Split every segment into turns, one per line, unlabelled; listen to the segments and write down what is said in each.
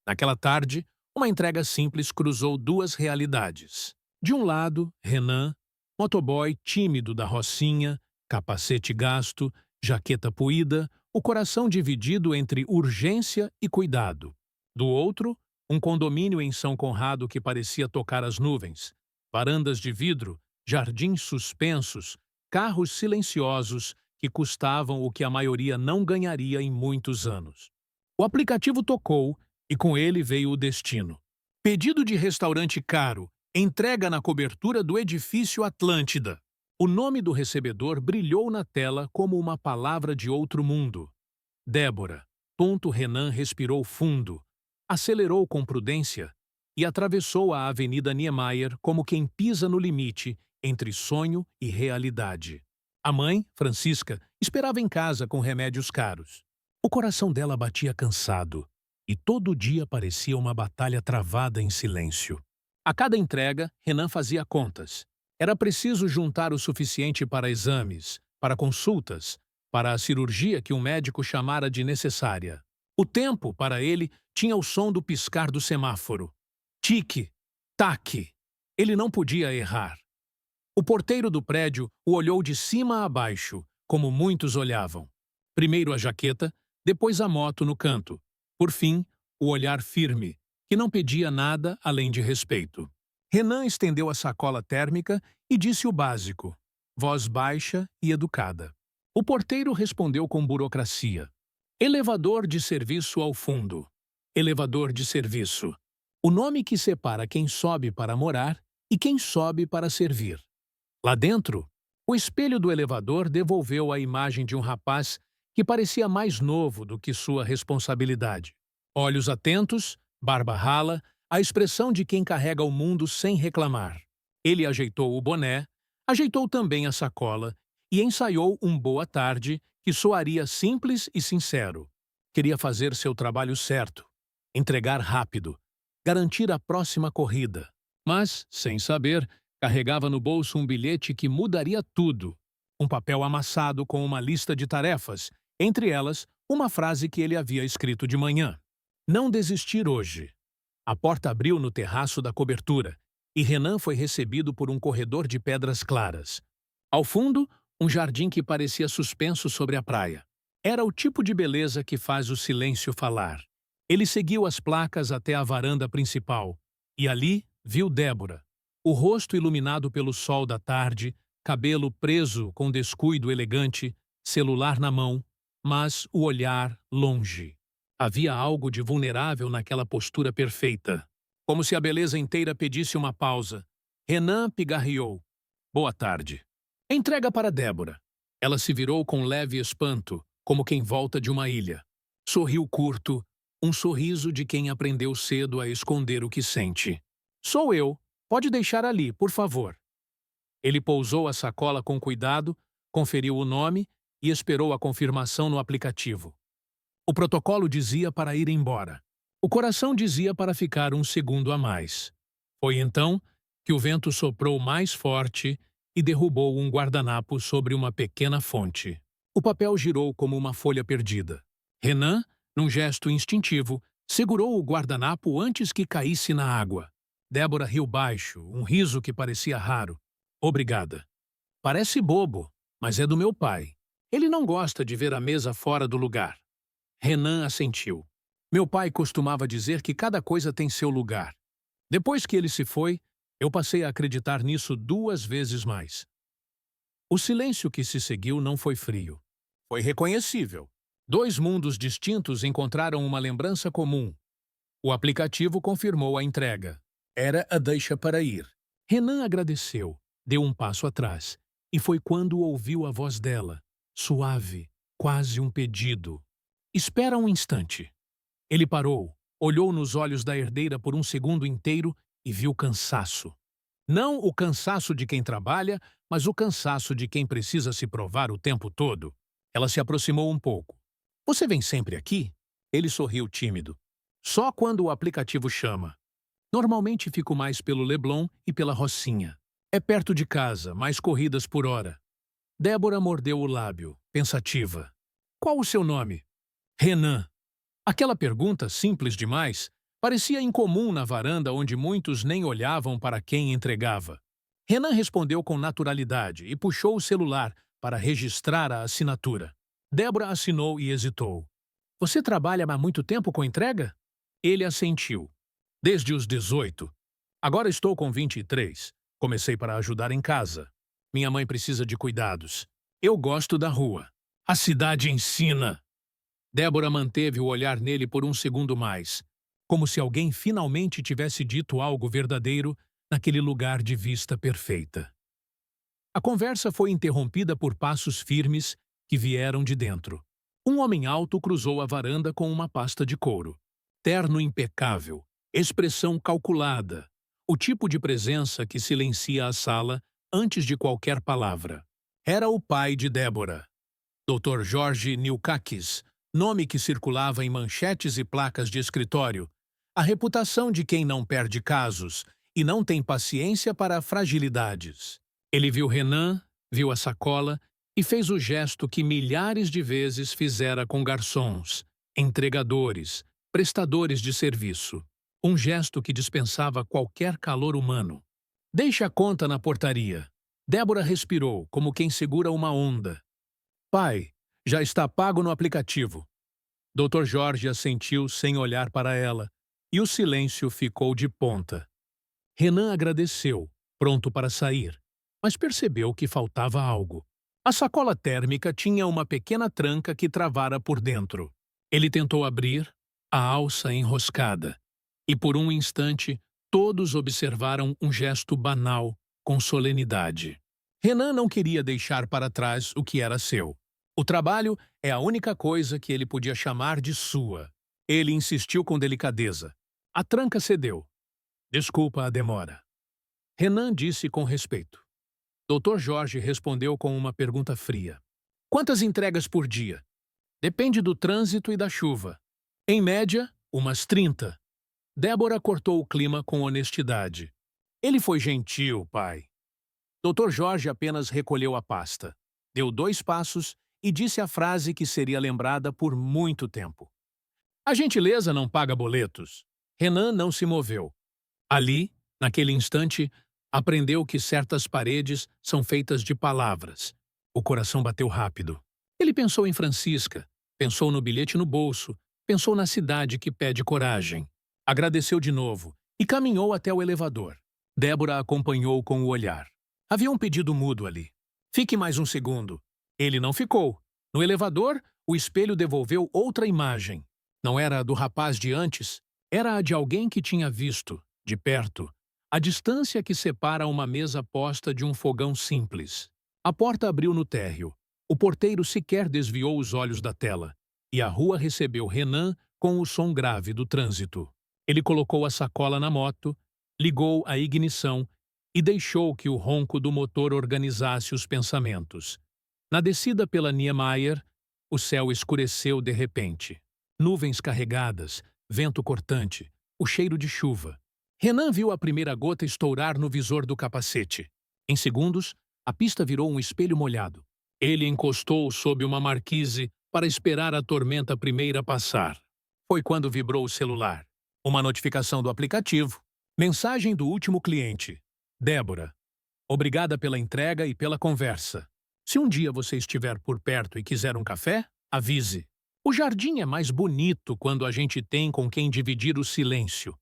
Naquela tarde, uma entrega simples cruzou duas realidades. De um lado, Renan, motoboy tímido da Rocinha, capacete gasto, jaqueta puída, o coração dividido entre urgência e cuidado. Do outro, um condomínio em São Conrado que parecia tocar as nuvens. Varandas de vidro, jardins suspensos, carros silenciosos que custavam o que a maioria não ganharia em muitos anos. O aplicativo tocou e com ele veio o destino. Pedido de restaurante caro, entrega na cobertura do edifício Atlântida. O nome do recebedor brilhou na tela como uma palavra de outro mundo. Débora. Renan respirou fundo, acelerou com prudência e atravessou a Avenida Niemeyer como quem pisa no limite entre sonho e realidade. A mãe, Francisca, esperava em casa com remédios caros. O coração dela batia cansado e todo dia parecia uma batalha travada em silêncio. A cada entrega, Renan fazia contas. Era preciso juntar o suficiente para exames, para consultas, para a cirurgia que um médico chamara de necessária. O tempo, para ele, tinha o som do piscar do semáforo. Tique, taque. Ele não podia errar. O porteiro do prédio o olhou de cima a baixo, como muitos olhavam. Primeiro a jaqueta, depois a moto no canto. Por fim, o olhar firme, que não pedia nada além de respeito. Renan estendeu a sacola térmica e disse o básico, voz baixa e educada. O porteiro respondeu com burocracia. Elevador de serviço ao fundo. Elevador de serviço. O nome que separa quem sobe para morar e quem sobe para servir. Lá dentro, o espelho do elevador devolveu a imagem de um rapaz que parecia mais novo do que sua responsabilidade. Olhos atentos, barba rala, a expressão de quem carrega o mundo sem reclamar. Ele ajeitou o boné, ajeitou também a sacola e ensaiou um boa tarde que soaria simples e sincero. Queria fazer seu trabalho certo, entregar rápido, garantir a próxima corrida. Mas, sem saber, carregava no bolso um bilhete que mudaria tudo. Um papel amassado com uma lista de tarefas, entre elas, uma frase que ele havia escrito de manhã. Não desistir hoje. A porta abriu no terraço da cobertura e Renan foi recebido por um corredor de pedras claras. Ao fundo, um jardim que parecia suspenso sobre a praia. Era o tipo de beleza que faz o silêncio falar. Ele seguiu as placas até a varanda principal e ali viu Débora, o rosto iluminado pelo sol da tarde, cabelo preso com descuido elegante, celular na mão, mas o olhar longe. Havia algo de vulnerável naquela postura perfeita. Como se a beleza inteira pedisse uma pausa. Renan pigarreou. Boa tarde. Entrega para Débora. Ela se virou com leve espanto, como quem volta de uma ilha. Sorriu curto, um sorriso de quem aprendeu cedo a esconder o que sente. Sou eu. Pode deixar ali, por favor. Ele pousou a sacola com cuidado, conferiu o nome e esperou a confirmação no aplicativo. O protocolo dizia para ir embora. O coração dizia para ficar um segundo a mais. Foi então que o vento soprou mais forte e derrubou um guardanapo sobre uma pequena fonte. O papel girou como uma folha perdida. Renan, num gesto instintivo, segurou o guardanapo antes que caísse na água. Débora riu baixo, um riso que parecia raro. Obrigada. Parece bobo, mas é do meu pai. Ele não gosta de ver a mesa fora do lugar. Renan assentiu. Meu pai costumava dizer que cada coisa tem seu lugar. Depois que ele se foi, eu passei a acreditar nisso 2 vezes mais. O silêncio que se seguiu não foi frio. Foi reconhecível. 2 mundos distintos encontraram uma lembrança comum. O aplicativo confirmou a entrega. Era a deixa para ir. Renan agradeceu, deu um passo atrás, e foi quando ouviu a voz dela, suave, quase um pedido. Espera um instante. Ele parou, olhou nos olhos da herdeira por um segundo inteiro e viu cansaço. Não o cansaço de quem trabalha, mas o cansaço de quem precisa se provar o tempo todo. Ela se aproximou um pouco. Você vem sempre aqui? Ele sorriu tímido. Só quando o aplicativo chama. Normalmente fico mais pelo Leblon e pela Rocinha. É perto de casa, mais corridas por hora. Débora mordeu o lábio, pensativa. Qual o seu nome? Renan. Aquela pergunta, simples demais, Parecia incomum na varanda onde muitos nem olhavam para quem entregava. Renan respondeu com naturalidade e puxou o celular para registrar a assinatura. Débora assinou e hesitou. Você trabalha há muito tempo com entrega? Ele assentiu. Desde os 18. Agora estou com 23. Comecei para ajudar em casa. Minha mãe precisa de cuidados. Eu gosto da rua. A cidade ensina. Débora manteve o olhar nele por um segundo mais, como se alguém finalmente tivesse dito algo verdadeiro naquele lugar de vista perfeita. A conversa foi interrompida por passos firmes que vieram de dentro. Um homem alto cruzou a varanda com uma pasta de couro. Terno impecável, expressão calculada, o tipo de presença que silencia a sala antes de qualquer palavra. Era o pai de Débora, Dr. Jorge Nilkakis, nome que circulava em manchetes e placas de escritório, a reputação de quem não perde casos e não tem paciência para fragilidades. Ele viu Renan, viu a sacola e fez o gesto que milhares de vezes fizera com garçons, entregadores, prestadores de serviço. Um gesto que dispensava qualquer calor humano. Deixe a conta na portaria. Débora respirou, como quem segura uma onda. Pai, já está pago no aplicativo. Dr. Jorge assentiu sem olhar para ela, e o silêncio ficou de ponta. Renan agradeceu, pronto para sair, mas percebeu que faltava algo. A sacola térmica tinha uma pequena tranca que travara por dentro. Ele tentou abrir, a alça enroscada, e por um instante todos observaram um gesto banal, com solenidade. Renan não queria deixar para trás o que era seu. O trabalho é a única coisa que ele podia chamar de sua. Ele insistiu com delicadeza. A tranca cedeu. Desculpa a demora. Renan disse com respeito. Dr. Jorge respondeu com uma pergunta fria. Quantas entregas por dia? Depende do trânsito e da chuva. Em média, umas 30. Débora cortou o clima com honestidade. Ele foi gentil, pai. Dr. Jorge apenas recolheu a pasta, deu 2 passos e disse a frase que seria lembrada por muito tempo. A gentileza não paga boletos. Renan não se moveu. Ali, naquele instante, aprendeu que certas paredes são feitas de palavras. O coração bateu rápido. Ele pensou em Francisca, pensou no bilhete no bolso, pensou na cidade que pede coragem. Agradeceu de novo e caminhou até o elevador. Débora acompanhou com o olhar. Havia um pedido mudo ali. Fique mais um segundo. Ele não ficou. No elevador, o espelho devolveu outra imagem. Não era a do rapaz de antes, era a de alguém que tinha visto, de perto, a distância que separa uma mesa posta de um fogão simples. A porta abriu no térreo. O porteiro sequer desviou os olhos da tela, e a rua recebeu Renan com o som grave do trânsito. Ele colocou a sacola na moto, ligou a ignição e deixou que o ronco do motor organizasse os pensamentos. Na descida pela Niemeyer, o céu escureceu de repente. Nuvens carregadas, vento cortante, o cheiro de chuva. Renan viu a primeira gota estourar no visor do capacete. Em segundos, a pista virou um espelho molhado. Ele encostou sob uma marquise para esperar a tormenta primeira passar. Foi quando vibrou o celular. Uma notificação do aplicativo. Mensagem do último cliente. Débora, obrigada pela entrega e pela conversa. Se um dia você estiver por perto e quiser um café, avise. O jardim é mais bonito quando a gente tem com quem dividir o silêncio.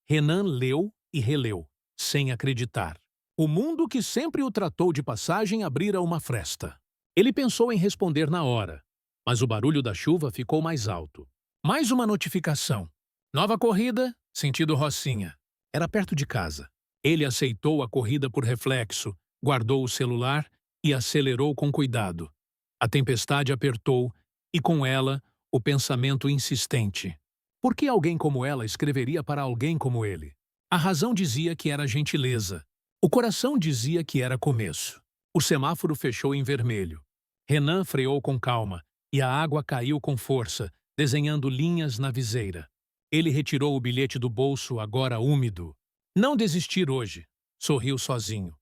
Renan leu e releu, sem acreditar. O mundo que sempre o tratou de passagem abrira uma fresta. Ele pensou em responder na hora, mas o barulho da chuva ficou mais alto. Mais uma notificação. Nova corrida, sentido Rocinha. Era perto de casa. Ele aceitou a corrida por reflexo, guardou o celular e acelerou com cuidado. A tempestade apertou e, com ela, o pensamento insistente. Por que alguém como ela escreveria para alguém como ele? A razão dizia que era gentileza. O coração dizia que era começo. O semáforo fechou em vermelho. Renan freou com calma e a água caiu com força, desenhando linhas na viseira. Ele retirou o bilhete do bolso, agora úmido. Não desistir hoje. Sorriu sozinho.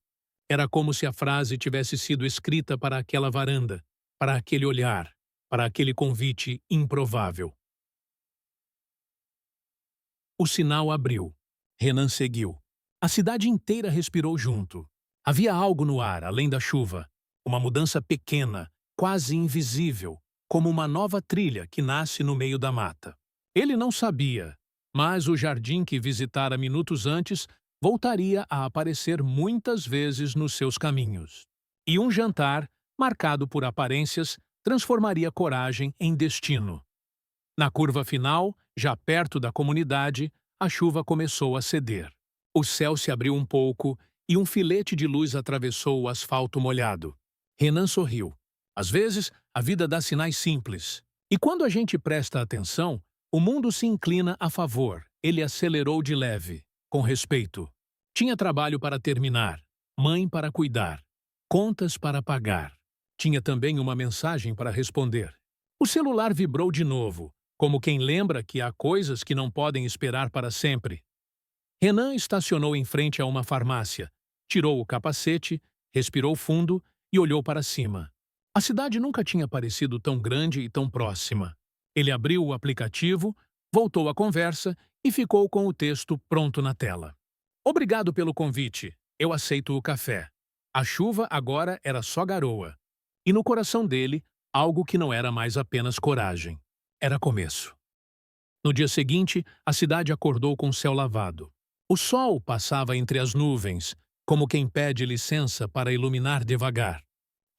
Era como se a frase tivesse sido escrita para aquela varanda, para aquele olhar, para aquele convite improvável. O sinal abriu. Renan seguiu. A cidade inteira respirou junto. Havia algo no ar, além da chuva. Uma mudança pequena, quase invisível, como uma nova trilha que nasce no meio da mata. Ele não sabia, mas o jardim que visitara minutos antes voltaria a aparecer muitas vezes nos seus caminhos. E um jantar, marcado por aparências, transformaria coragem em destino. Na curva final, já perto da comunidade, a chuva começou a ceder. O céu se abriu um pouco e um filete de luz atravessou o asfalto molhado. Renan sorriu. Às vezes, a vida dá sinais simples. E quando a gente presta atenção, o mundo se inclina a favor. Ele acelerou de leve, com respeito. Tinha trabalho para terminar, mãe para cuidar, contas para pagar. Tinha também uma mensagem para responder. O celular vibrou de novo, como quem lembra que há coisas que não podem esperar para sempre. Renan estacionou em frente a uma farmácia, tirou o capacete, respirou fundo e olhou para cima. A cidade nunca tinha parecido tão grande e tão próxima. Ele abriu o aplicativo, voltou à conversa e ficou com o texto pronto na tela. Obrigado pelo convite. Eu aceito o café. A chuva agora era só garoa. E no coração dele, algo que não era mais apenas coragem. Era começo. No dia seguinte, a cidade acordou com o céu lavado. O sol passava entre as nuvens, como quem pede licença para iluminar devagar.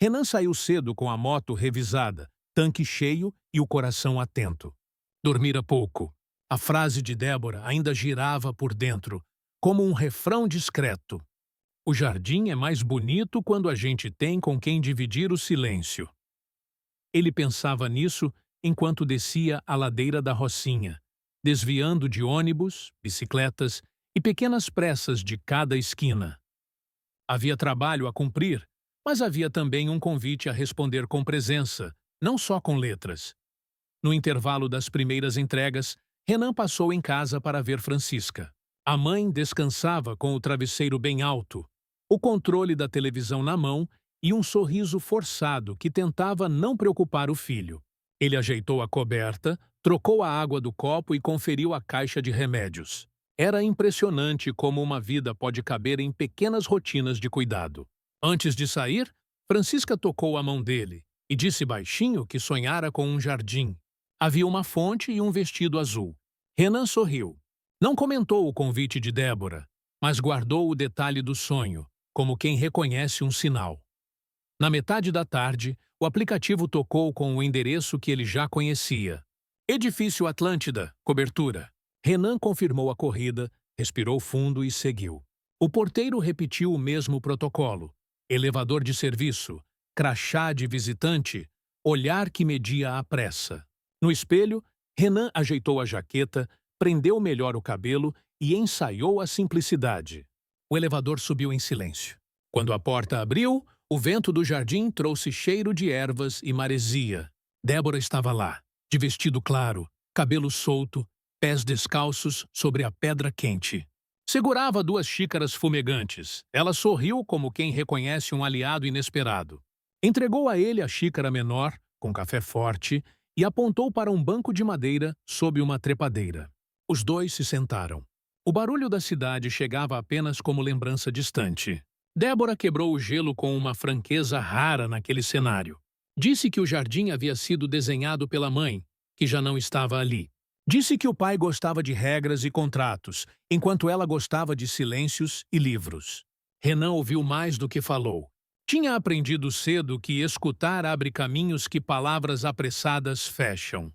Renan saiu cedo com a moto revisada, tanque cheio e o coração atento. Dormira pouco. A frase de Débora ainda girava por dentro, como um refrão discreto. O jardim é mais bonito quando a gente tem com quem dividir o silêncio. Ele pensava nisso enquanto descia a ladeira da Rocinha, desviando de ônibus, bicicletas e pequenas pressas de cada esquina. Havia trabalho a cumprir, mas havia também um convite a responder com presença, não só com letras. No intervalo das primeiras entregas, Renan passou em casa para ver Francisca. A mãe descansava com o travesseiro bem alto, o controle da televisão na mão e um sorriso forçado que tentava não preocupar o filho. Ele ajeitou a coberta, trocou a água do copo e conferiu a caixa de remédios. Era impressionante como uma vida pode caber em pequenas rotinas de cuidado. Antes de sair, Francisca tocou a mão dele e disse baixinho que sonhara com um jardim. Havia uma fonte e um vestido azul. Renan sorriu. Não comentou o convite de Débora, mas guardou o detalhe do sonho, como quem reconhece um sinal. Na metade da tarde, o aplicativo tocou com o endereço que ele já conhecia. Edifício Atlântida, cobertura. Renan confirmou a corrida, respirou fundo e seguiu. O porteiro repetiu o mesmo protocolo. Elevador de serviço, crachá de visitante, olhar que media a pressa. No espelho, Renan ajeitou a jaqueta, prendeu melhor o cabelo e ensaiou a simplicidade. O elevador subiu em silêncio. Quando a porta abriu, o vento do jardim trouxe cheiro de ervas e maresia. Débora estava lá, de vestido claro, cabelo solto, pés descalços sobre a pedra quente. Segurava 2 xícaras fumegantes. Ela sorriu como quem reconhece um aliado inesperado. Entregou a ele a xícara menor, com café forte, e apontou para um banco de madeira sob uma trepadeira. Os dois se sentaram. O barulho da cidade chegava apenas como lembrança distante. Débora quebrou o gelo com uma franqueza rara naquele cenário. Disse que o jardim havia sido desenhado pela mãe, que já não estava ali. Disse que o pai gostava de regras e contratos, enquanto ela gostava de silêncios e livros. Renan ouviu mais do que falou. Tinha aprendido cedo que escutar abre caminhos que palavras apressadas fecham.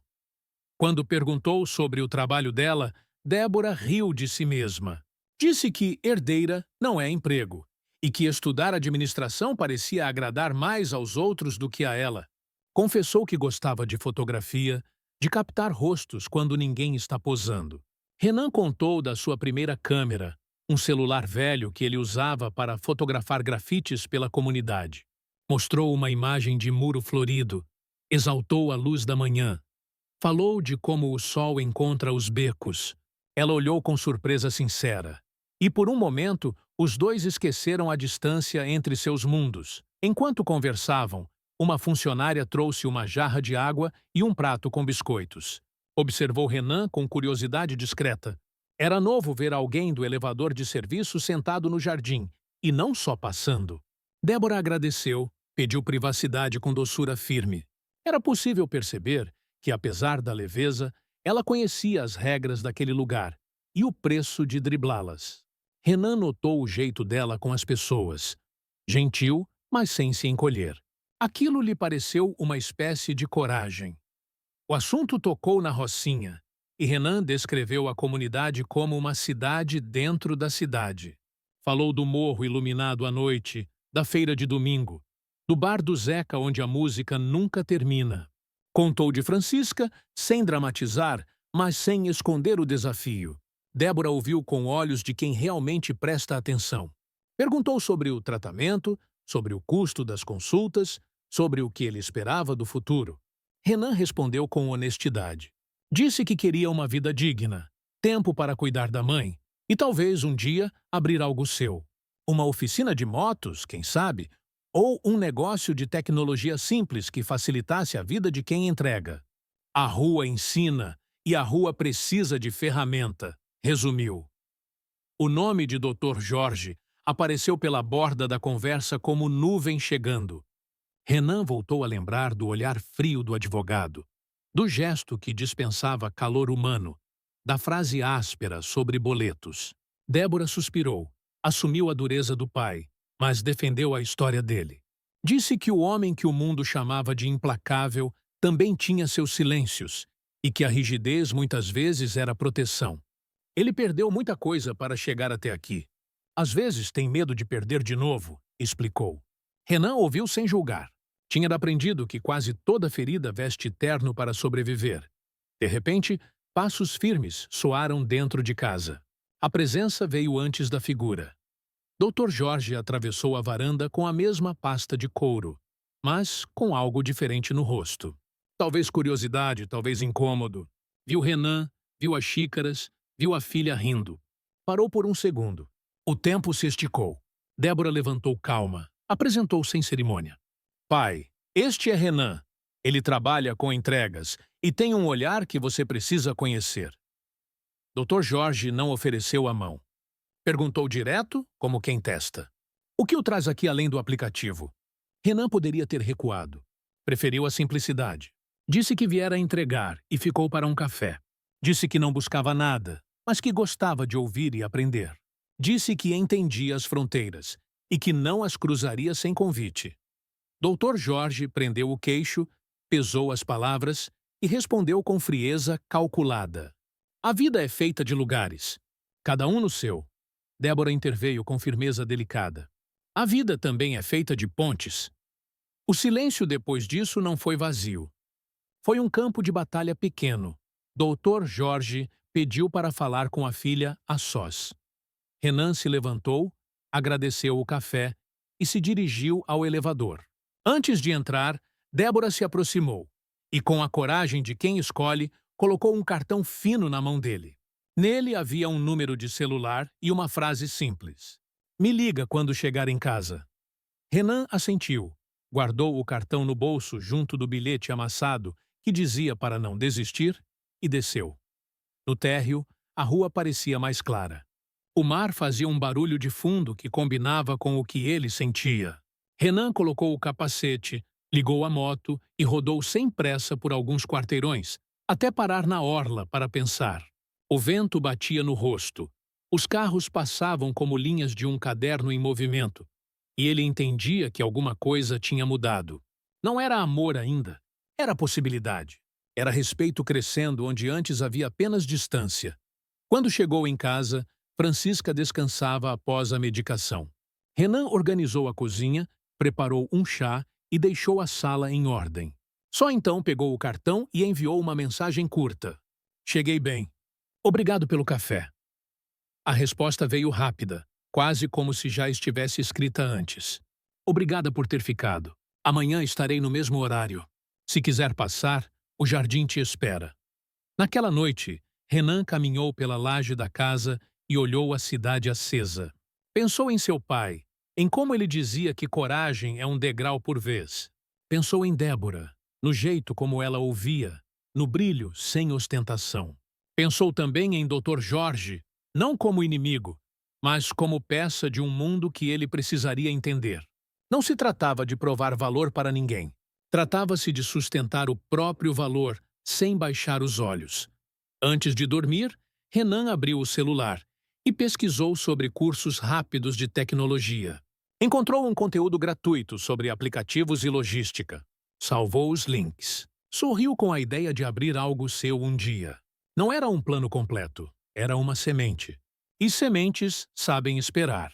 Quando perguntou sobre o trabalho dela, Débora riu de si mesma. Disse que herdeira não é emprego, e que estudar administração parecia agradar mais aos outros do que a ela. Confessou que gostava de fotografia, de captar rostos quando ninguém está posando. Renan contou da sua primeira câmera, um celular velho que ele usava para fotografar grafites pela comunidade. Mostrou uma imagem de muro florido, exaltou a luz da manhã. Falou de como o sol encontra os becos. Ela olhou com surpresa sincera. E por um momento, os dois esqueceram a distância entre seus mundos. Enquanto conversavam, uma funcionária trouxe uma jarra de água e um prato com biscoitos. Observou Renan com curiosidade discreta. Era novo ver alguém do elevador de serviço sentado no jardim, e não só passando. Débora agradeceu, pediu privacidade com doçura firme. Era possível perceber que, apesar da leveza, ela conhecia as regras daquele lugar e o preço de driblá-las. Renan notou o jeito dela com as pessoas. Gentil, mas sem se encolher. Aquilo lhe pareceu uma espécie de coragem. O assunto tocou na Rocinha, e Renan descreveu a comunidade como uma cidade dentro da cidade. Falou do morro iluminado à noite, da feira de domingo, do bar do Zeca onde a música nunca termina. Contou de Francisca, sem dramatizar, mas sem esconder o desafio. Débora ouviu com olhos de quem realmente presta atenção. Perguntou sobre o tratamento, sobre o custo das consultas, sobre o que ele esperava do futuro. Renan respondeu com honestidade. Disse que queria uma vida digna, tempo para cuidar da mãe e talvez um dia abrir algo seu. Uma oficina de motos, quem sabe, ou um negócio de tecnologia simples que facilitasse a vida de quem entrega. A rua ensina e a rua precisa de ferramenta, resumiu. O nome de Dr. Jorge apareceu pela borda da conversa como nuvem chegando. Renan voltou a lembrar do olhar frio do advogado, do gesto que dispensava calor humano, da frase áspera sobre boletos. Débora suspirou, assumiu a dureza do pai, mas defendeu a história dele. Disse que o homem que o mundo chamava de implacável também tinha seus silêncios e que a rigidez muitas vezes era proteção. Ele perdeu muita coisa para chegar até aqui. Às vezes tem medo de perder de novo, explicou. Renan ouviu sem julgar. Tinha aprendido que quase toda ferida veste terno para sobreviver. De repente, passos firmes soaram dentro de casa. A presença veio antes da figura. Dr. Jorge atravessou a varanda com a mesma pasta de couro, mas com algo diferente no rosto. Talvez curiosidade, talvez incômodo. Viu Renan, viu as xícaras, viu a filha rindo. Parou por um segundo. O tempo se esticou. Débora levantou calma, apresentou sem cerimônia. Pai, este é Renan. Ele trabalha com entregas e tem um olhar que você precisa conhecer. Dr. Jorge não ofereceu a mão. Perguntou direto, como quem testa. O que o traz aqui além do aplicativo? Renan poderia ter recuado. Preferiu a simplicidade. Disse que viera entregar e ficou para um café. Disse que não buscava nada, mas que gostava de ouvir e aprender. Disse que entendia as fronteiras e que não as cruzaria sem convite. Dr. Jorge prendeu o queixo, pesou as palavras e respondeu com frieza calculada. A vida é feita de lugares, cada um no seu. Débora interveio com firmeza delicada. A vida também é feita de pontes. O silêncio depois disso não foi vazio. Foi um campo de batalha pequeno. Dr. Jorge pediu para falar com a filha a sós. Renan se levantou, agradeceu o café e se dirigiu ao elevador. Antes de entrar, Débora se aproximou e, com a coragem de quem escolhe, colocou um cartão fino na mão dele. Nele havia um número de celular e uma frase simples. Me liga quando chegar em casa. Renan assentiu, guardou o cartão no bolso junto do bilhete amassado que dizia para não desistir e desceu. No térreo, a rua parecia mais clara. O mar fazia um barulho de fundo que combinava com o que ele sentia. Renan colocou o capacete, ligou a moto e rodou sem pressa por alguns quarteirões, até parar na orla para pensar. O vento batia no rosto. Os carros passavam como linhas de um caderno em movimento, e ele entendia que alguma coisa tinha mudado. Não era amor ainda, era possibilidade. Era respeito crescendo onde antes havia apenas distância. Quando chegou em casa, Francisca descansava após a medicação. Renan organizou a cozinha, preparou um chá e deixou a sala em ordem. Só então pegou o cartão e enviou uma mensagem curta. Cheguei bem. Obrigado pelo café. A resposta veio rápida, quase como se já estivesse escrita antes. Obrigada por ter ficado. Amanhã estarei no mesmo horário. Se quiser passar, o jardim te espera. Naquela noite, Renan caminhou pela laje da casa e olhou a cidade acesa. Pensou em seu pai, em como ele dizia que coragem é um degrau por vez. Pensou em Débora, no jeito como ela ouvia, no brilho sem ostentação. Pensou também em Dr. Jorge, não como inimigo, mas como peça de um mundo que ele precisaria entender. Não se tratava de provar valor para ninguém. Tratava-se de sustentar o próprio valor, sem baixar os olhos. Antes de dormir, Renan abriu o celular e pesquisou sobre cursos rápidos de tecnologia. Encontrou um conteúdo gratuito sobre aplicativos e logística. Salvou os links. Sorriu com a ideia de abrir algo seu um dia. Não era um plano completo, era uma semente. E sementes sabem esperar.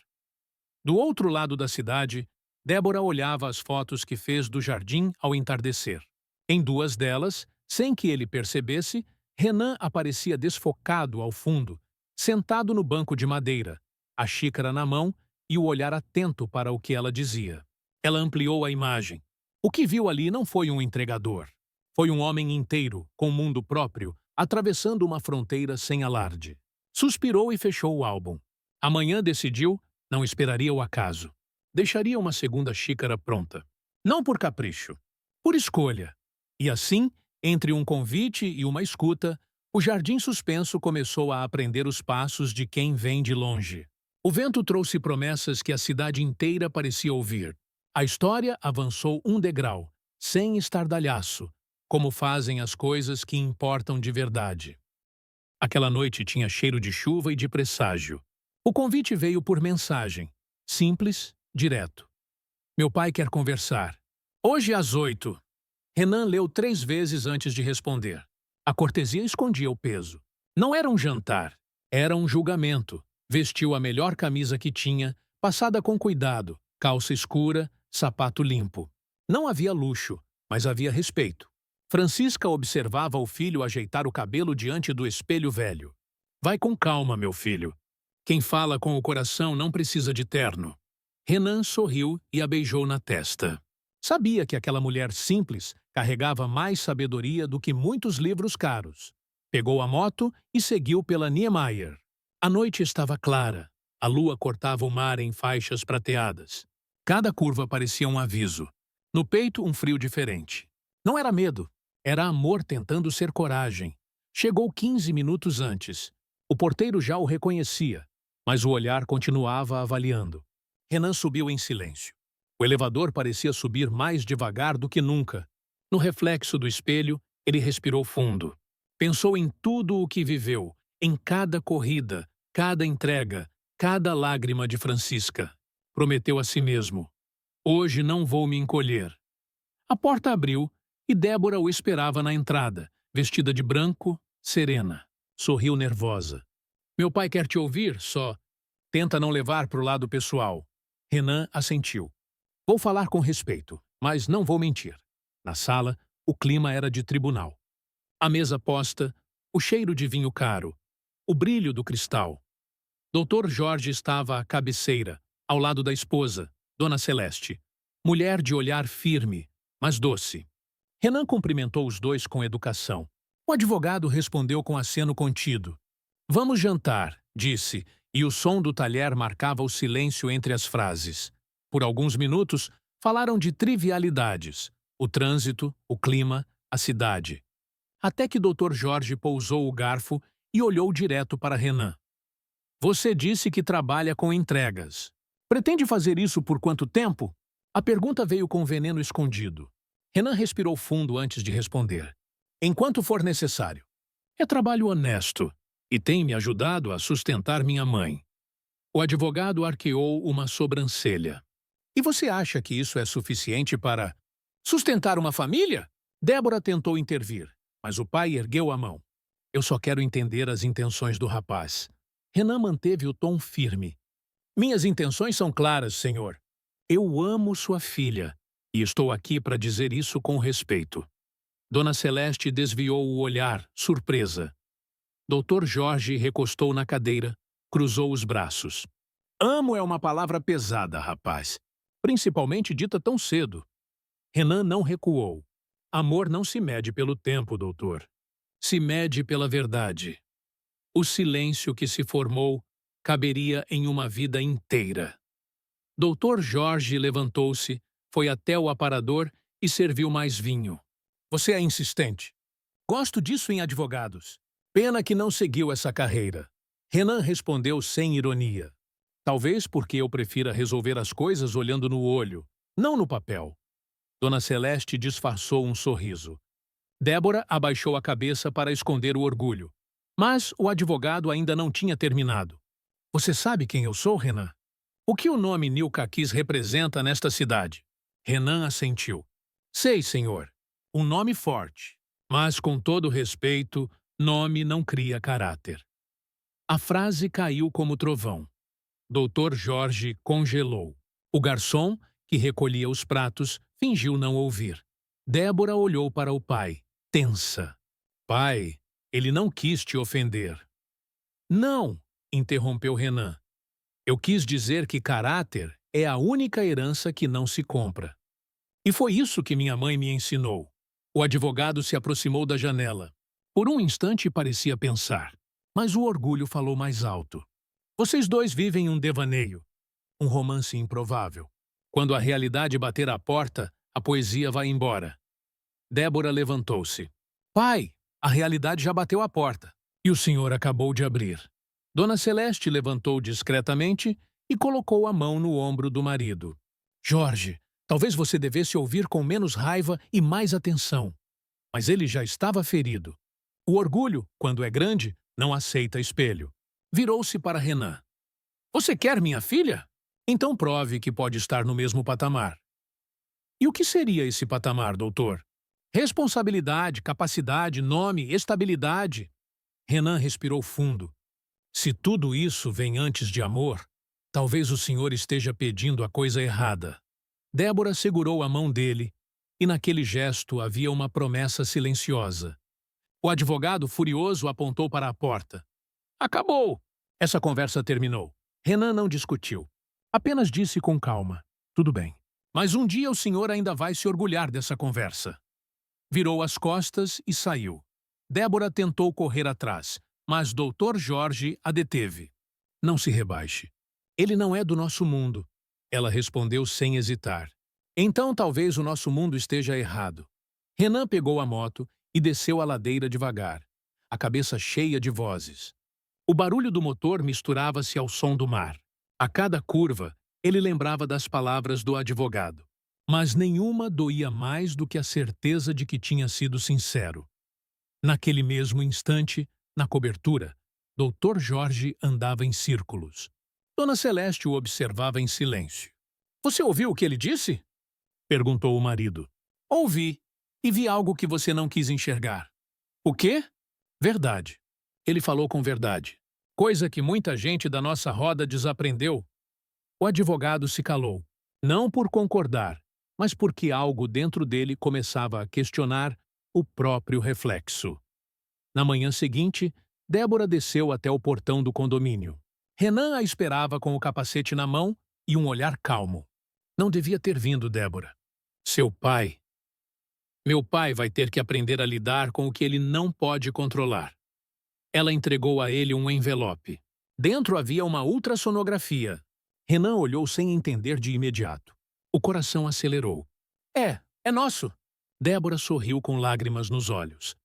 Do outro lado da cidade, Débora olhava as fotos que fez do jardim ao entardecer. Em duas delas, sem que ele percebesse, Renan aparecia desfocado ao fundo, sentado no banco de madeira, a xícara na mão e o olhar atento para o que ela dizia. Ela ampliou a imagem. O que viu ali não foi um entregador. Foi um homem inteiro, com mundo próprio, atravessando uma fronteira sem alarde. Suspirou e fechou o álbum. Amanhã decidiu, não esperaria o acaso. Deixaria uma segunda xícara pronta. Não por capricho, por escolha. E assim, entre um convite e uma escuta, o jardim suspenso começou a aprender os passos de quem vem de longe. O vento trouxe promessas que a cidade inteira parecia ouvir. A história avançou um degrau, sem estardalhaço, como fazem as coisas que importam de verdade. Aquela noite tinha cheiro de chuva e de presságio. O convite veio por mensagem, simples, direto. Meu pai quer conversar. Hoje às 8. Renan leu 3 vezes antes de responder. A cortesia escondia o peso. Não era um jantar, era um julgamento. Vestiu a melhor camisa que tinha, passada com cuidado, calça escura, sapato limpo. Não havia luxo, mas havia respeito. Francisca observava o filho ajeitar o cabelo diante do espelho velho. Vai com calma, meu filho. Quem fala com o coração não precisa de terno. Renan sorriu e a beijou na testa. Sabia que aquela mulher simples carregava mais sabedoria do que muitos livros caros. Pegou a moto e seguiu pela Niemeyer. A noite estava clara. A lua cortava o mar em faixas prateadas. Cada curva parecia um aviso. No peito, um frio diferente. Não era medo. Era amor tentando ser coragem. Chegou 15 minutos antes. O porteiro já o reconhecia, mas o olhar continuava avaliando. Renan subiu em silêncio. O elevador parecia subir mais devagar do que nunca. No reflexo do espelho, ele respirou fundo. Pensou em tudo o que viveu, em cada corrida, cada entrega, cada lágrima de Francisca. Prometeu a si mesmo: hoje não vou me encolher. A porta abriu e Débora o esperava na entrada, vestida de branco, serena. Sorriu nervosa. Meu pai quer te ouvir, só. Tenta não levar para o lado pessoal. Renan assentiu. Vou falar com respeito, mas não vou mentir. Na sala, o clima era de tribunal. A mesa posta, o cheiro de vinho caro, o brilho do cristal. Dr. Jorge estava à cabeceira, ao lado da esposa, Dona Celeste. Mulher de olhar firme, mas doce. Renan cumprimentou os dois com educação. O advogado respondeu com aceno contido. Vamos jantar, disse, e o som do talher marcava o silêncio entre as frases. Por alguns minutos, falaram de trivialidades, o trânsito, o clima, a cidade. Até que Dr. Jorge pousou o garfo e olhou direto para Renan. Você disse que trabalha com entregas. Pretende fazer isso por quanto tempo? A pergunta veio com veneno escondido. Renan respirou fundo antes de responder. Enquanto for necessário. É trabalho honesto e tem me ajudado a sustentar minha mãe. O advogado arqueou uma sobrancelha. E você acha que isso é suficiente para sustentar uma família? Débora tentou intervir, mas o pai ergueu a mão. Eu só quero entender as intenções do rapaz. Renan manteve o tom firme. Minhas intenções são claras, senhor. Eu amo sua filha e estou aqui para dizer isso com respeito. Dona Celeste desviou o olhar, surpresa. Dr. Jorge recostou na cadeira, cruzou os braços. Amo é uma palavra pesada, rapaz. Principalmente dita tão cedo. Renan não recuou. Amor não se mede pelo tempo, doutor. Se mede pela verdade. O silêncio que se formou caberia em uma vida inteira. Dr. Jorge levantou-se, foi até o aparador e serviu mais vinho. Você é insistente. Gosto disso em advogados. Pena que não seguiu essa carreira. Renan respondeu sem ironia. Talvez porque eu prefira resolver as coisas olhando no olho, não no papel. Dona Celeste disfarçou um sorriso. Débora abaixou a cabeça para esconder o orgulho. Mas o advogado ainda não tinha terminado. Você sabe quem eu sou, Renan? O que o nome Nilcaquis representa nesta cidade? Renan assentiu. Sei, senhor. Um nome forte. Mas, com todo respeito, nome não cria caráter. A frase caiu como trovão. Doutor Jorge congelou. O garçom, que recolhia os pratos, fingiu não ouvir. Débora olhou para o pai, tensa. Pai, ele não quis te ofender. Não, interrompeu Renan. Eu quis dizer que caráter é a única herança que não se compra. E foi isso que minha mãe me ensinou. O advogado se aproximou da janela. Por um instante parecia pensar, mas o orgulho falou mais alto. Vocês dois vivem um devaneio, um romance improvável. Quando a realidade bater à porta, a poesia vai embora. Débora levantou-se. Pai, a realidade já bateu à porta. E o senhor acabou de abrir. Dona Celeste levantou discretamente e colocou a mão no ombro do marido. Jorge, talvez você devesse ouvir com menos raiva e mais atenção. Mas ele já estava ferido. O orgulho, quando é grande, não aceita espelho. Virou-se para Renan. Você quer minha filha? Então prove que pode estar no mesmo patamar. E o que seria esse patamar, doutor? Responsabilidade, capacidade, nome, estabilidade. Renan respirou fundo. Se tudo isso vem antes de amor, talvez o senhor esteja pedindo a coisa errada. Débora segurou a mão dele, e naquele gesto havia uma promessa silenciosa. O advogado, furioso, apontou para a porta. Acabou! Essa conversa terminou. Renan não discutiu. Apenas disse com calma. Tudo bem. Mas um dia o senhor ainda vai se orgulhar dessa conversa. Virou as costas e saiu. Débora tentou correr atrás, mas Dr. Jorge a deteve. Não se rebaixe. Ele não é do nosso mundo. Ela respondeu sem hesitar. Então talvez o nosso mundo esteja errado. Renan pegou a moto e desceu a ladeira devagar, a cabeça cheia de vozes. O barulho do motor misturava-se ao som do mar. A cada curva, ele lembrava das palavras do advogado. Mas nenhuma doía mais do que a certeza de que tinha sido sincero. Naquele mesmo instante, na cobertura, Dr. Jorge andava em círculos. Dona Celeste o observava em silêncio. Você ouviu o que ele disse? Perguntou o marido. Ouvi, e vi algo que você não quis enxergar. O quê? Verdade. Ele falou com verdade. Coisa que muita gente da nossa roda desaprendeu. O advogado se calou, não por concordar, mas porque algo dentro dele começava a questionar o próprio reflexo. Na manhã seguinte, Débora desceu até o portão do condomínio. Renan a esperava com o capacete na mão e um olhar calmo. Não devia ter vindo, Débora. Seu pai. Meu pai vai ter que aprender a lidar com o que ele não pode controlar. Ela entregou a ele um envelope. Dentro havia uma ultrassonografia. Renan olhou sem entender de imediato. O coração acelerou. É nosso. Débora sorriu com lágrimas nos olhos.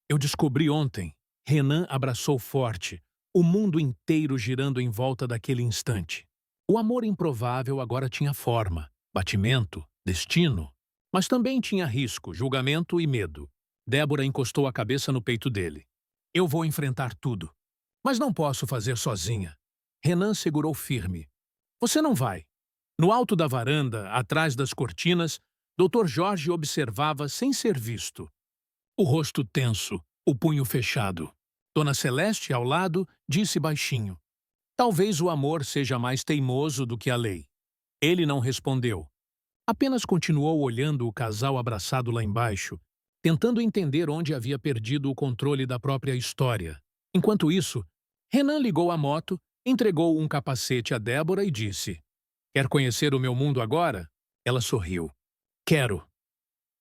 Eu descobri ontem. Renan abraçou forte, o mundo inteiro girando em volta daquele instante. O amor improvável agora tinha forma, batimento, destino, mas também tinha risco, julgamento e medo. Débora encostou a cabeça no peito dele. Eu vou enfrentar tudo. Mas não posso fazer sozinha. Renan segurou firme. Você não vai. No alto da varanda, atrás das cortinas, Dr. Jorge observava sem ser visto. O rosto tenso, o punho fechado. Dona Celeste, ao lado, disse baixinho. Talvez o amor seja mais teimoso do que a lei. Ele não respondeu. Apenas continuou olhando o casal abraçado lá embaixo, tentando entender onde havia perdido o controle da própria história. Enquanto isso, Renan ligou a moto, entregou um capacete a Débora e disse: Quer conhecer o meu mundo agora? Ela sorriu. Quero.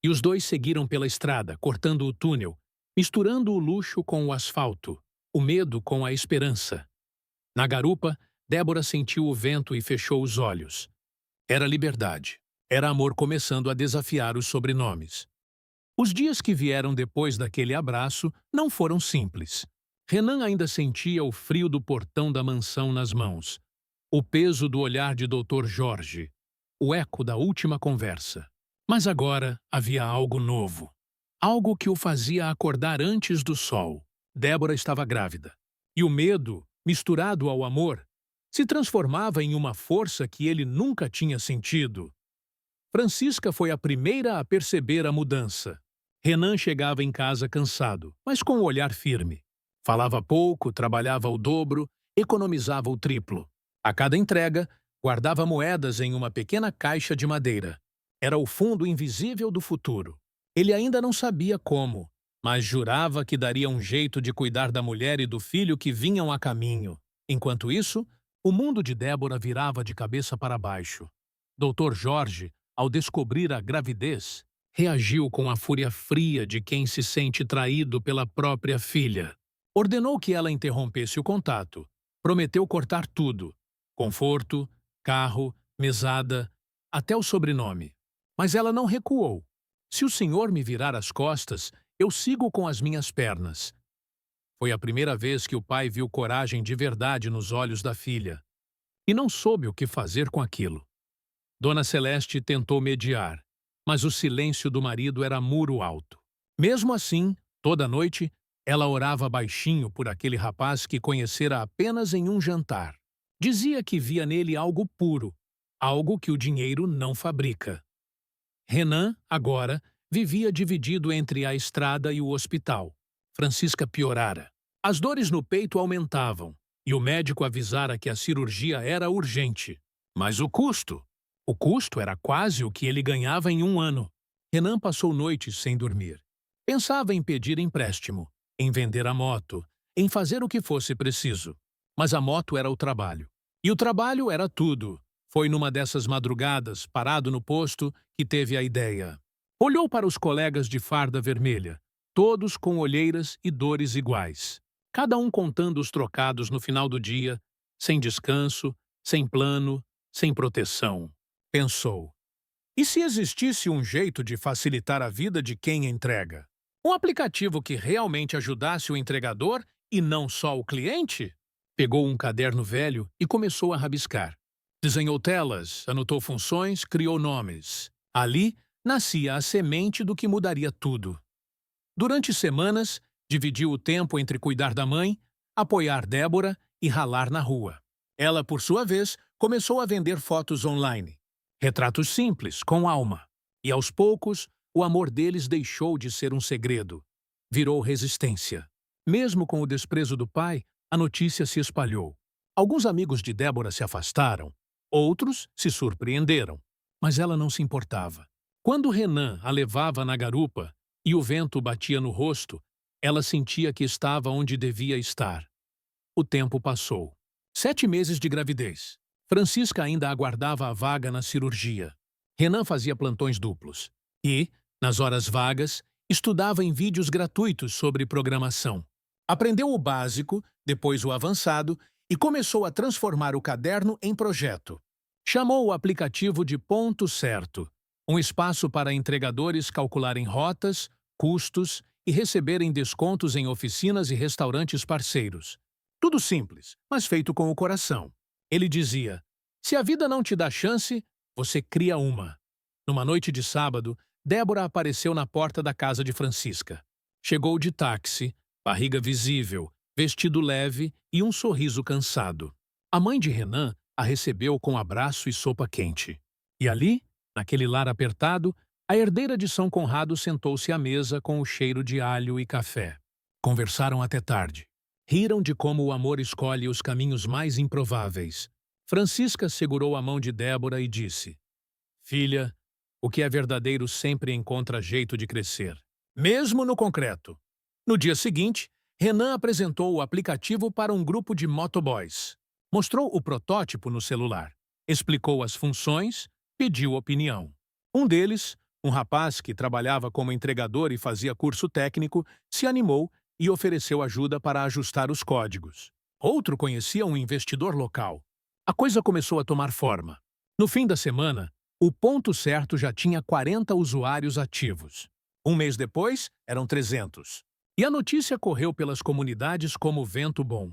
E os dois seguiram pela estrada, cortando o túnel, misturando o luxo com o asfalto, o medo com a esperança. Na garupa, Débora sentiu o vento e fechou os olhos. Era liberdade. Era amor começando a desafiar os sobrenomes. Os dias que vieram depois daquele abraço não foram simples. Renan ainda sentia o frio do portão da mansão nas mãos, o peso do olhar de Dr. Jorge, o eco da última conversa. Mas agora havia algo novo. Algo que o fazia acordar antes do sol. Débora estava grávida. E o medo, misturado ao amor, se transformava em uma força que ele nunca tinha sentido. Francisca foi a primeira a perceber a mudança. Renan chegava em casa cansado, mas com o olhar firme. Falava pouco, trabalhava o dobro, economizava o triplo. A cada entrega, guardava moedas em uma pequena caixa de madeira. Era o fundo invisível do futuro. Ele ainda não sabia como, mas jurava que daria um jeito de cuidar da mulher e do filho que vinham a caminho. Enquanto isso, o mundo de Débora virava de cabeça para baixo. Dr. Jorge, ao descobrir a gravidez, reagiu com a fúria fria de quem se sente traído pela própria filha. Ordenou que ela interrompesse o contato. Prometeu cortar tudo: conforto, carro, mesada, até o sobrenome. Mas ela não recuou. Se o senhor me virar as costas, eu sigo com as minhas pernas. Foi a primeira vez que o pai viu coragem de verdade nos olhos da filha. E não soube o que fazer com aquilo. Dona Celeste tentou mediar, mas o silêncio do marido era muro alto. Mesmo assim, toda noite, ela orava baixinho por aquele rapaz que conhecera apenas em um jantar. Dizia que via nele algo puro, algo que o dinheiro não fabrica. Renan, agora, vivia dividido entre a estrada e o hospital. Francisca piorara. As dores no peito aumentavam, e o médico avisara que a cirurgia era urgente. Mas o custo? O custo era quase o que ele ganhava em um ano. Renan passou noites sem dormir. Pensava em pedir empréstimo, em vender a moto, em fazer o que fosse preciso. Mas a moto era o trabalho. E o trabalho era tudo. Foi numa dessas madrugadas, parado no posto, que teve a ideia. Olhou para os colegas de farda vermelha, todos com olheiras e dores iguais. Cada um contando os trocados no final do dia, sem descanso, sem plano, sem proteção. Pensou: e se existisse um jeito de facilitar a vida de quem entrega? Um aplicativo que realmente ajudasse o entregador e não só o cliente? Pegou um caderno velho e começou a rabiscar. Desenhou telas, anotou funções, criou nomes. Ali nascia a semente do que mudaria tudo. Durante semanas, dividiu o tempo entre cuidar da mãe, apoiar Débora e ralar na rua. Ela, por sua vez, começou a vender fotos online. Retratos simples, com alma. E aos poucos, o amor deles deixou de ser um segredo. Virou resistência. Mesmo com o desprezo do pai, a notícia se espalhou. Alguns amigos de Débora se afastaram. Outros se surpreenderam, mas ela não se importava. Quando Renan a levava na garupa e o vento batia no rosto, ela sentia que estava onde devia estar. O tempo passou. 7 meses de gravidez. Francisca ainda aguardava a vaga na cirurgia. Renan fazia plantões duplos. E, nas horas vagas, estudava em vídeos gratuitos sobre programação. Aprendeu o básico, depois o avançado, e começou a transformar o caderno em projeto. Chamou o aplicativo de Ponto Certo, um espaço para entregadores calcularem rotas, custos e receberem descontos em oficinas e restaurantes parceiros. Tudo simples, mas feito com o coração. Ele dizia: se a vida não te dá chance, você cria uma. Numa noite de sábado, Débora apareceu na porta da casa de Francisca. Chegou de táxi, barriga visível, vestido leve e um sorriso cansado. A mãe de Renan a recebeu com abraço e sopa quente. E ali, naquele lar apertado, a herdeira de São Conrado sentou-se à mesa com o cheiro de alho e café. Conversaram até tarde. Riram de como o amor escolhe os caminhos mais improváveis. Francisca segurou a mão de Débora e disse: filha, o que é verdadeiro sempre encontra jeito de crescer, mesmo no concreto. No dia seguinte, Renan apresentou o aplicativo para um grupo de motoboys. Mostrou o protótipo no celular, explicou as funções, pediu opinião. Um deles, um rapaz que trabalhava como entregador e fazia curso técnico, se animou e ofereceu ajuda para ajustar os códigos. Outro conhecia um investidor local. A coisa começou a tomar forma. No fim da semana, o Ponto Certo já tinha 40 usuários ativos. Um mês depois, eram 300. E a notícia correu pelas comunidades como vento bom.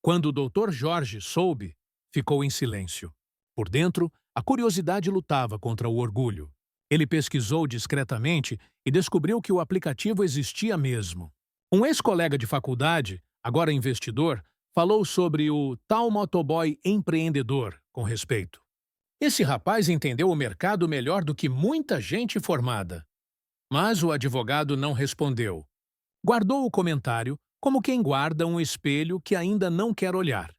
Quando o Dr. Jorge soube, ficou em silêncio. Por dentro, a curiosidade lutava contra o orgulho. Ele pesquisou discretamente e descobriu que o aplicativo existia mesmo. Um ex-colega de faculdade, agora investidor, falou sobre o tal motoboy empreendedor com respeito. Esse rapaz entendeu o mercado melhor do que muita gente formada. Mas o advogado não respondeu. Guardou o comentário como quem guarda um espelho que ainda não quer olhar.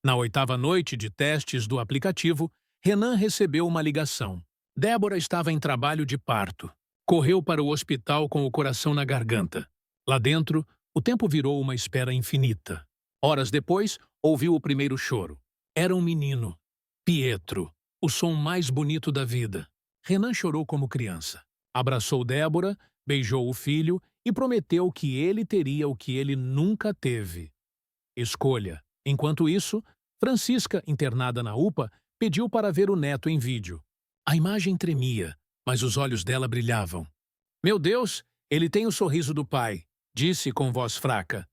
Na 8ª noite de testes do aplicativo, Renan recebeu uma ligação. Débora estava em trabalho de parto. Correu para o hospital com o coração na garganta. Lá dentro, o tempo virou uma espera infinita. Horas depois, ouviu o primeiro choro. Era um menino. Pietro, o som mais bonito da vida. Renan chorou como criança. Abraçou Débora, beijou o filho e prometeu que ele teria o que ele nunca teve. Escolha. Enquanto isso, Francisca, internada na UPA, pediu para ver o neto em vídeo. A imagem tremia, mas os olhos dela brilhavam. Meu Deus, ele tem o sorriso do pai, disse com voz fraca.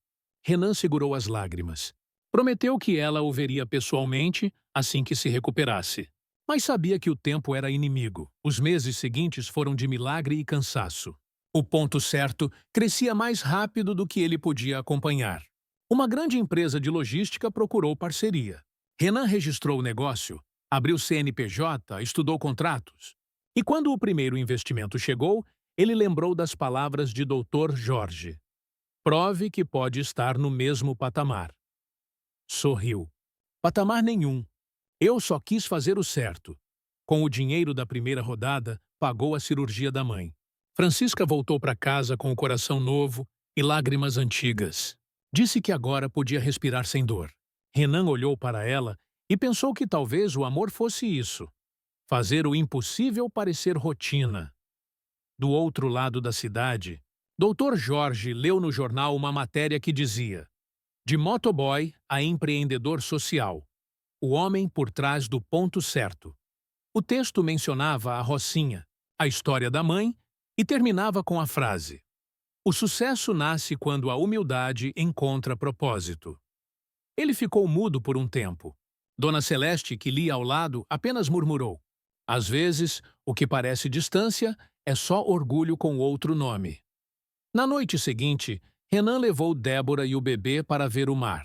Renan segurou as lágrimas. Prometeu que ela o veria pessoalmente assim que se recuperasse. Mas sabia que o tempo era inimigo. Os meses seguintes foram de milagre e cansaço. O ponto certo crescia mais rápido do que ele podia acompanhar. Uma grande empresa de logística procurou parceria. Renan registrou o negócio, abriu CNPJ, estudou contratos. E quando o primeiro investimento chegou, ele lembrou das palavras de Dr. Jorge. Prove que pode estar no mesmo patamar. Sorriu. Patamar nenhum. Eu só quis fazer o certo. Com o dinheiro da primeira rodada, pagou a cirurgia da mãe. Francisca voltou para casa com o coração novo e lágrimas antigas. Disse que agora podia respirar sem dor. Renan olhou para ela e pensou que talvez o amor fosse isso. Fazer o impossível parecer rotina. Do outro lado da cidade, Dr. Jorge leu no jornal uma matéria que dizia: de motoboy a empreendedor social. O homem por trás do ponto certo. O texto mencionava a Rocinha, a história da mãe, e terminava com a frase: o sucesso nasce quando a humildade encontra propósito. Ele ficou mudo por um tempo. Dona Celeste, que lia ao lado, apenas murmurou: às vezes, o que parece distância é só orgulho com outro nome. Na noite seguinte, Renan levou Débora e o bebê para ver o mar.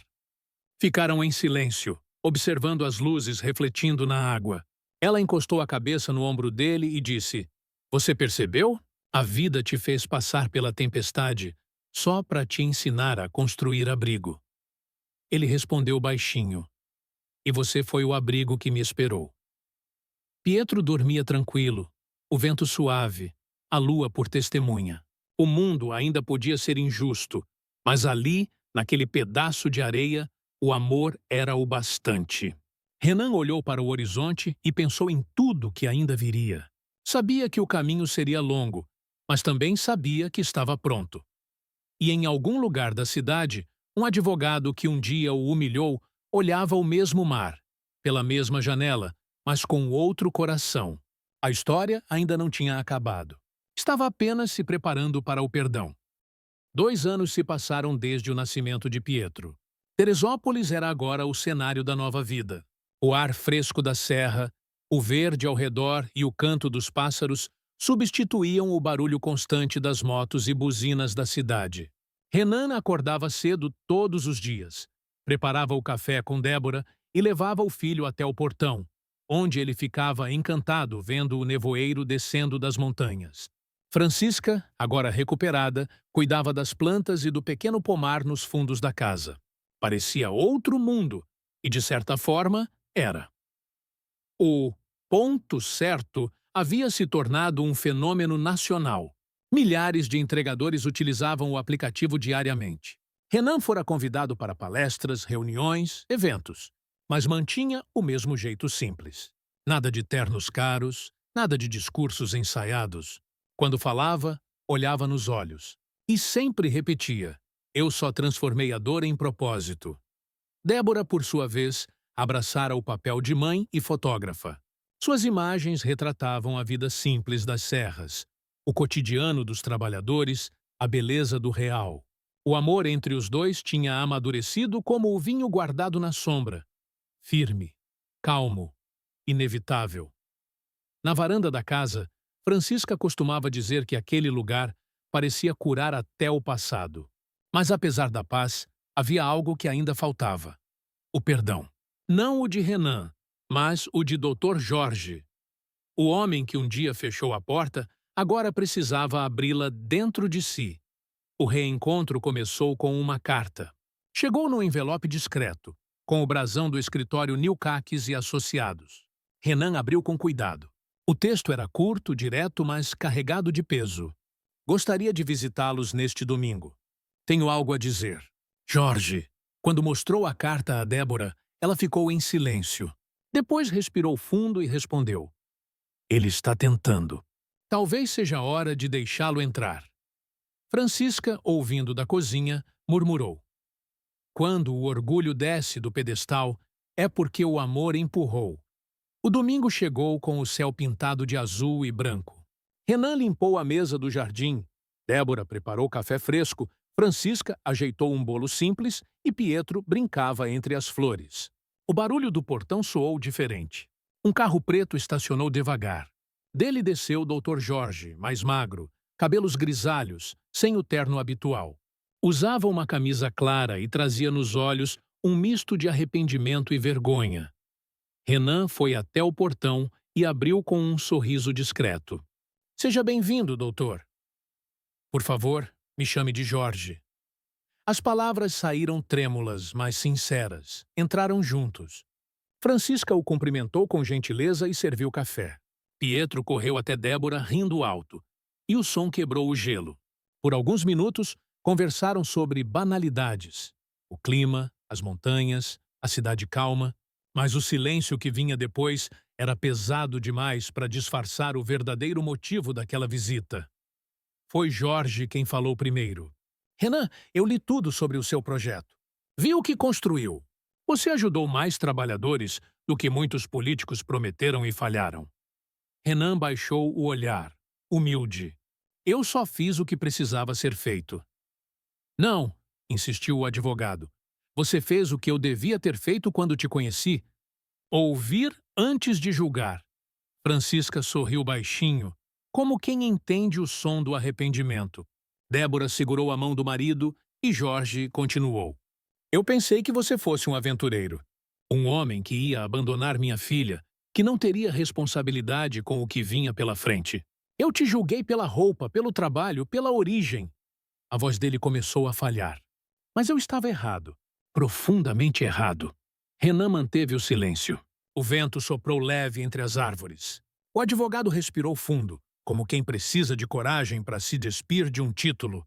Ficaram em silêncio, observando as luzes refletindo na água. Ela encostou a cabeça no ombro dele e disse: você percebeu? A vida te fez passar pela tempestade só para te ensinar a construir abrigo. Ele respondeu baixinho: e você foi o abrigo que me esperou. Pietro dormia tranquilo, o vento suave, a lua por testemunha. O mundo ainda podia ser injusto, mas ali, naquele pedaço de areia, o amor era o bastante. Renan olhou para o horizonte e pensou em tudo que ainda viria. Sabia que o caminho seria longo, mas também sabia que estava pronto. E em algum lugar da cidade, um advogado que um dia o humilhou olhava o mesmo mar, pela mesma janela, mas com outro coração. A história ainda não tinha acabado. Estava apenas se preparando para o perdão. 2 anos se passaram desde o nascimento de Pietro. Teresópolis era agora o cenário da nova vida. O ar fresco da serra, o verde ao redor e o canto dos pássaros substituíam o barulho constante das motos e buzinas da cidade. Renan acordava cedo todos os dias, preparava o café com Débora e levava o filho até o portão, onde ele ficava encantado vendo o nevoeiro descendo das montanhas. Francisca, agora recuperada, cuidava das plantas e do pequeno pomar nos fundos da casa. Parecia outro mundo, e de certa forma, era. O ponto certo havia se tornado um fenômeno nacional. Milhares de entregadores utilizavam o aplicativo diariamente. Renan fora convidado para palestras, reuniões, eventos, mas mantinha o mesmo jeito simples. Nada de ternos caros, nada de discursos ensaiados. Quando falava, olhava nos olhos. E sempre repetia: eu só transformei a dor em propósito. Débora, por sua vez, abraçara o papel de mãe e fotógrafa. Suas imagens retratavam a vida simples das serras. o cotidiano dos trabalhadores, a beleza do real. O amor entre os dois tinha amadurecido como o vinho guardado na sombra, firme, calmo, inevitável. Na varanda da casa, Francisca costumava dizer que aquele lugar parecia curar até o passado. Mas apesar da paz, havia algo que ainda faltava: o perdão. Não o de Renan, mas o de Dr. Jorge. O homem que um dia fechou a porta, agora precisava abri-la dentro de si. O reencontro começou com uma carta. Chegou num envelope discreto, com o brasão do escritório Nilcaques e Associados. Renan abriu com cuidado. O texto era curto, direto, mas carregado de peso. Gostaria de visitá-los neste domingo. Tenho algo a dizer. Jorge. Quando mostrou a carta a Débora, ela ficou em silêncio. Depois respirou fundo e respondeu: Ele está tentando. Talvez seja hora de deixá-lo entrar. Francisca, ouvindo da cozinha, murmurou: Quando o orgulho desce do pedestal, é porque o amor empurrou. O domingo chegou com o céu pintado de azul e branco. Renan limpou a mesa do jardim. Débora preparou café fresco. Francisca ajeitou um bolo simples e Pietro brincava entre as flores. O barulho do portão soou diferente. Um carro preto estacionou devagar. Dele desceu o Dr. Jorge, mais magro, cabelos grisalhos, sem o terno habitual. Usava uma camisa clara e trazia nos olhos um misto de arrependimento e vergonha. Renan foi até o portão e abriu com um sorriso discreto. Seja bem-vindo, doutor. Por favor, me chame de Jorge. As palavras saíram trêmulas, mas sinceras. Entraram juntos. Francisca o cumprimentou com gentileza e serviu café. Pietro correu até Débora rindo alto, e o som quebrou o gelo. Por alguns minutos, conversaram sobre banalidades. O clima, as montanhas, a cidade calma. Mas o silêncio que vinha depois era pesado demais para disfarçar o verdadeiro motivo daquela visita. Foi Jorge quem falou primeiro. Renan, eu li tudo sobre o seu projeto. Vi o que construiu. Você ajudou mais trabalhadores do que muitos políticos prometeram e falharam. Renan baixou o olhar, humilde. Eu só fiz o que precisava ser feito. Não, insistiu o advogado. Você fez o que eu devia ter feito quando te conheci. Ouvir antes de julgar. Francisca sorriu baixinho, como quem entende o som do arrependimento. Débora segurou a mão do marido e Jorge continuou. Eu pensei que você fosse um aventureiro. Um homem que ia abandonar minha filha, que não teria responsabilidade com o que vinha pela frente. Eu te julguei pela roupa, pelo trabalho, pela origem. A voz dele começou a falhar. Mas eu estava errado. Profundamente errado. Renan manteve o silêncio. O vento soprou leve entre as árvores. O advogado respirou fundo, como quem precisa de coragem para se despir de um título.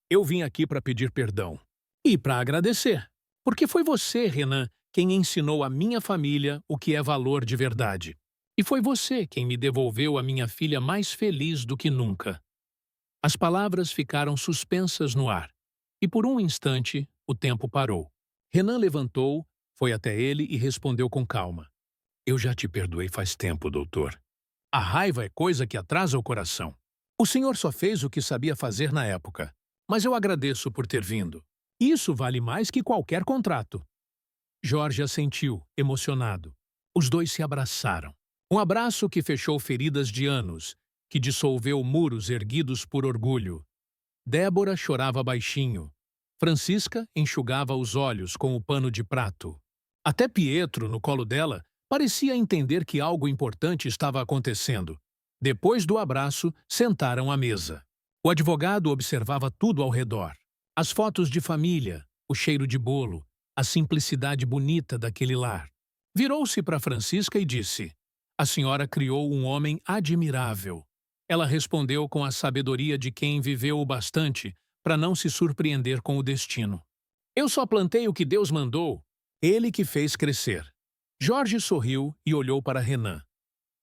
Eu vim aqui para pedir perdão. E para agradecer. Porque foi você, Renan, quem ensinou à minha família o que é valor de verdade. E foi você quem me devolveu a minha filha mais feliz do que nunca. As palavras ficaram suspensas no ar. E por um instante, o tempo parou. Renan levantou, foi até ele e respondeu com calma. Eu já te perdoei faz tempo, doutor. A raiva é coisa que atrasa o coração. O senhor só fez o que sabia fazer na época. Mas eu agradeço por ter vindo. Isso vale mais que qualquer contrato. Jorge assentiu, emocionado. Os dois se abraçaram. Um abraço que fechou feridas de anos, que dissolveu muros erguidos por orgulho. Débora chorava baixinho. Francisca enxugava os olhos com o pano de prato. Até Pietro, no colo dela, parecia entender que algo importante estava acontecendo. Depois do abraço, sentaram à mesa. O advogado observava tudo ao redor. As fotos de família, o cheiro de bolo, a simplicidade bonita daquele lar. Virou-se para Francisca e disse: A senhora criou um homem admirável. Ela respondeu com a sabedoria de quem viveu o bastante para não se surpreender com o destino. Eu só plantei o que Deus mandou, ele que fez crescer. Jorge sorriu e olhou para Renan.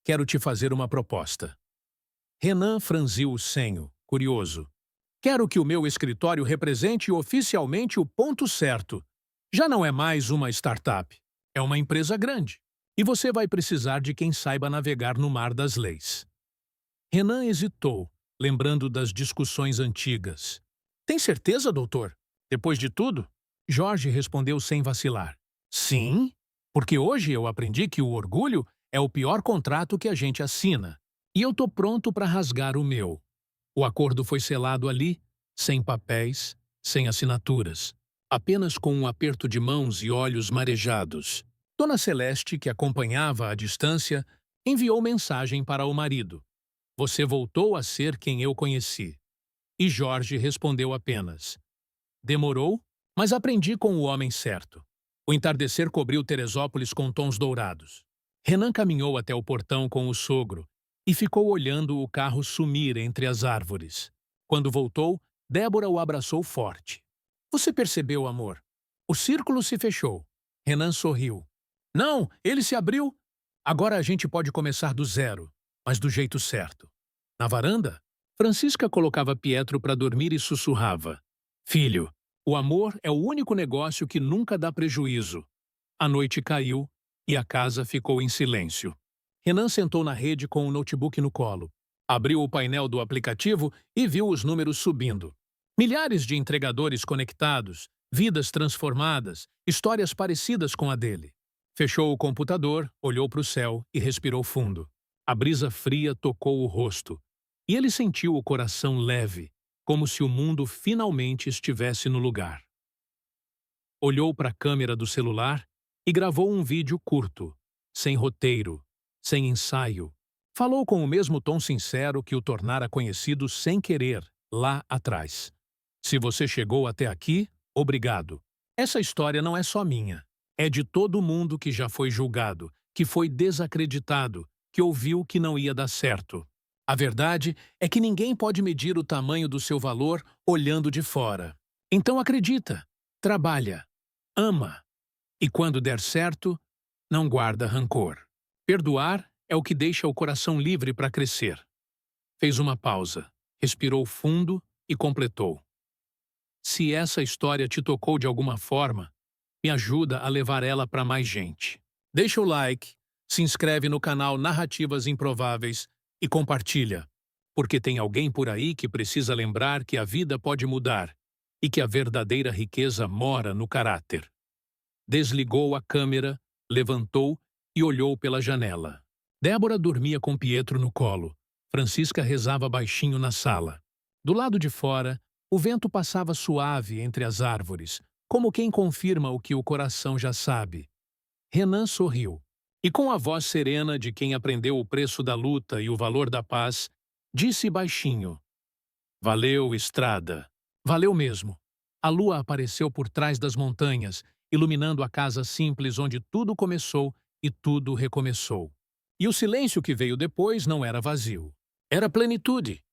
Quero te fazer uma proposta. Renan franziu o senho, curioso. Quero que o meu escritório represente oficialmente o ponto certo. Já não é mais uma startup, é uma empresa grande. E você vai precisar de quem saiba navegar no mar das leis. Renan hesitou, lembrando das discussões antigas. Tem certeza, doutor? Depois de tudo? Jorge respondeu sem vacilar. Sim, porque hoje eu aprendi que o orgulho é o pior contrato que a gente assina. E eu tô pronto para rasgar o meu. O acordo foi selado ali, sem papéis, sem assinaturas. Apenas com um aperto de mãos e olhos marejados. Dona Celeste, que acompanhava à distância, enviou mensagem para o marido. Você voltou a ser quem eu conheci. E Jorge respondeu apenas. Demorou, mas aprendi com o homem certo. O entardecer cobriu Teresópolis com tons dourados. Renan caminhou até o portão com o sogro e ficou olhando o carro sumir entre as árvores. Quando voltou, Débora o abraçou forte. Você percebeu, amor? O círculo se fechou. Renan sorriu. Não, ele se abriu. Agora a gente pode começar do zero, mas do jeito certo. Na varanda, Francisca colocava Pietro para dormir e sussurrava. Filho, o amor é o único negócio que nunca dá prejuízo. A noite caiu e a casa ficou em silêncio. Renan sentou na rede com o notebook no colo. Abriu o painel do aplicativo e viu os números subindo. Milhares de entregadores conectados, vidas transformadas, histórias parecidas com a dele. Fechou o computador, olhou para o céu e respirou fundo. A brisa fria tocou o rosto. E ele sentiu o coração leve, como se o mundo finalmente estivesse no lugar. Olhou para a câmera do celular e gravou um vídeo curto, sem roteiro, sem ensaio. Falou com o mesmo tom sincero que o tornara conhecido sem querer, lá atrás. Se você chegou até aqui, obrigado. Essa história não é só minha. É de todo mundo que já foi julgado, que foi desacreditado, que ouviu que não ia dar certo. A verdade é que ninguém pode medir o tamanho do seu valor olhando de fora. Então acredita, trabalha, ama. E quando der certo, não guarda rancor. Perdoar é o que deixa o coração livre para crescer. Fez uma pausa, respirou fundo e completou. Se essa história te tocou de alguma forma, me ajuda a levar ela para mais gente. Deixa o like, se inscreve no canal Narrativas Improváveis e compartilha, porque tem alguém por aí que precisa lembrar que a vida pode mudar e que a verdadeira riqueza mora no caráter. Desligou a câmera, levantou e olhou pela janela. Débora dormia com Pietro no colo. Francisca rezava baixinho na sala. Do lado de fora, o vento passava suave entre as árvores, como quem confirma o que o coração já sabe. Renan sorriu, e com a voz serena de quem aprendeu o preço da luta e o valor da paz, disse baixinho: Valeu, estrada. Valeu mesmo. A lua apareceu por trás das montanhas, iluminando a casa simples onde tudo começou e tudo recomeçou. E o silêncio que veio depois não era vazio. Era plenitude.